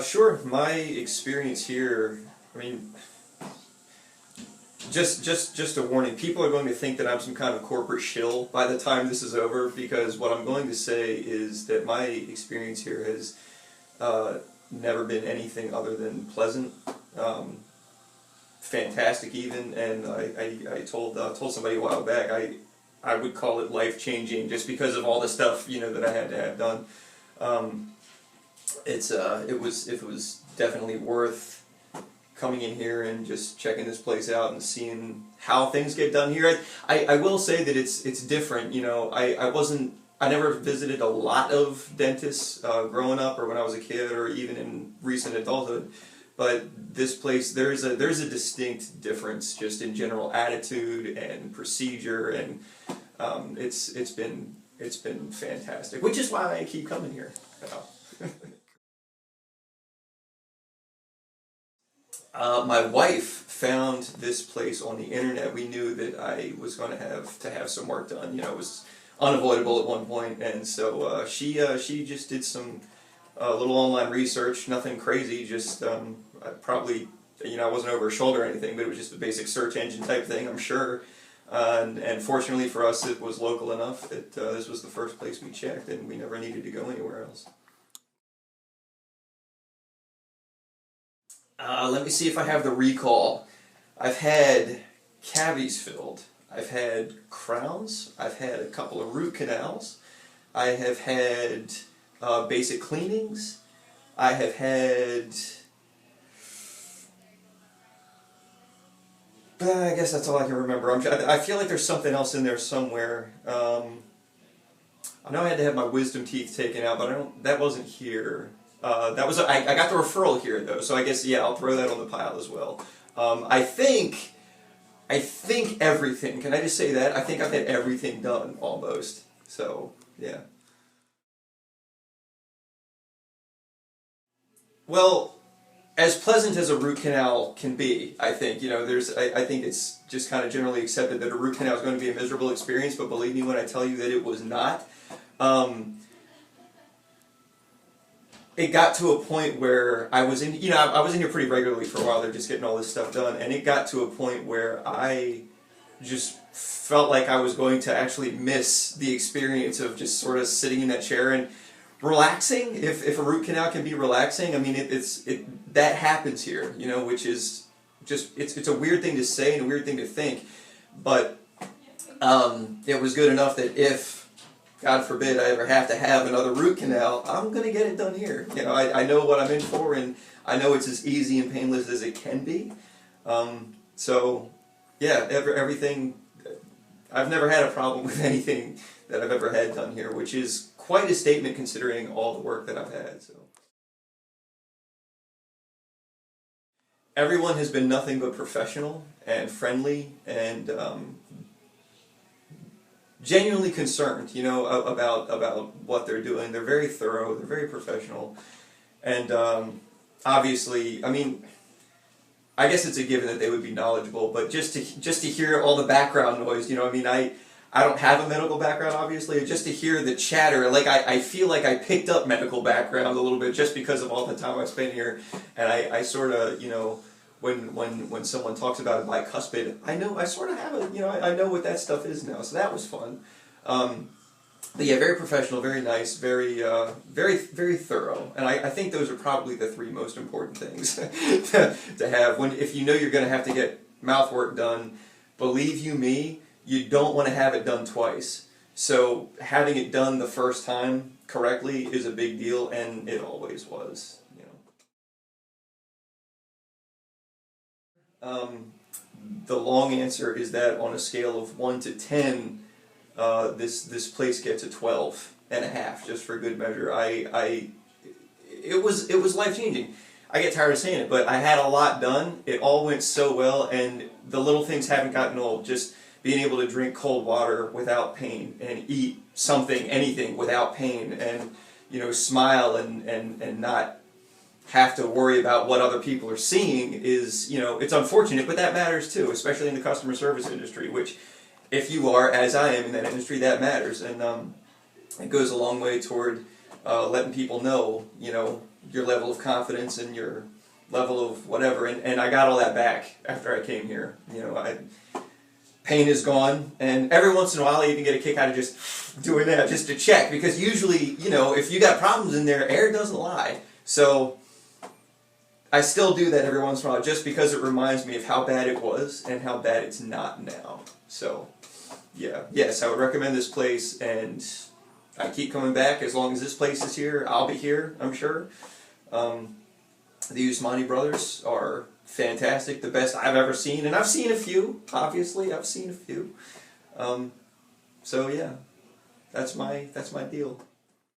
Sure. My experience here, I mean, just a warning. People are going to think that I'm some kind of corporate shill by the time this is over, because what I'm going to say is that my experience here has never been anything other than pleasant, fantastic even, and I told somebody a while back I would call it life changing just because of all the stuff that I had to have done. Um, it was definitely worth coming in here and just checking this place out and seeing how things get done here. I will say that it's different. I never visited a lot of dentists growing up or when I was a kid or even in recent adulthood, but this place, there's a distinct difference just in general attitude and procedure, and it's been fantastic, which is why I keep coming here. My wife found this place on the internet. We knew that I was going to have some work done. It was unavoidable at one point, and so she just did some little online research. Nothing crazy. Just I wasn't over her shoulder or anything, but it was just a basic search engine type thing, I'm sure. And fortunately for us, it was local enough that this was the first place we checked, and we never needed to go anywhere else. Let me see if I have the recall. I've had cavities filled. I've had crowns. I've had a couple of root canals. I have had basic cleanings. I have had... I guess that's all I can remember. I feel like there's something else in there somewhere. I know I had to have my wisdom teeth taken out, but that wasn't here. I got the referral here though, so I guess yeah, I'll throw that on the pile as well. I think everything. Can I just say that? I think I've had everything done almost. So yeah. Well, as pleasant as a root canal can be, I think I think it's just kind of generally accepted that a root canal is going to be a miserable experience. But believe me when I tell you that it was not. Um, it got to a point where I was I was in here pretty regularly for a while. They're just getting all this stuff done, and it got to a point where I just felt like I was going to actually miss the experience of just sort of sitting in that chair and relaxing. If a root canal can be relaxing, I mean that happens here, which is just it's a weird thing to say and a weird thing to think, but it was good enough that if God forbid I ever have to have another root canal, I'm going to get it done here. I know what I'm in for, and I know it's as easy and painless as it can be. So, yeah, everything, I've never had a problem with anything that I've ever had done here, which is quite a statement considering all the work that I've had. So, everyone has been nothing but professional and friendly and genuinely concerned, about what they're doing. They're very thorough. They're very professional, and obviously, I mean, I guess it's a given that they would be knowledgeable. But just to hear all the background noise, I don't have a medical background, obviously. Just to hear the chatter, like I feel like I picked up medical background a little bit just because of all the time I spent here, and I sort of, when someone talks about a bicuspid, I sort of have I know what that stuff is now, so that was fun. But yeah, very professional, very nice, very thorough, and I think those are probably the three most important things to have if you're going to have to get mouth work done. Believe you me, you don't want to have it done twice. So having it done the first time correctly is a big deal, and it always was. The long answer is that on a scale of 1 to 10, this place gets a 12 and a half, just for good measure. It was life changing. I get tired of saying it, but I had a lot done. It all went so well, and the little things haven't gotten old. Just being able to drink cold water without pain, and eat something, anything without pain, and smile and not have to worry about what other people are seeing is, it's unfortunate, but that matters too, especially in the customer service industry, which, if you are, as I am in that industry, that matters, and it goes a long way toward letting people know, your level of confidence and your level of whatever, and I got all that back after I came here. You know, pain is gone, and every once in a while I even get a kick out of just doing that, just to check, because usually, you know, if you got problems in there, air doesn't lie. So I still do that every once in a while, just because it reminds me of how bad it was and how bad it's not now. So, yeah, yes, I would recommend this place, and I keep coming back. As long as this place is here, I'll be here, I'm sure. The Usmani brothers are fantastic, the best I've ever seen, and I've seen a few, obviously, I've seen a few. So yeah, that's my deal.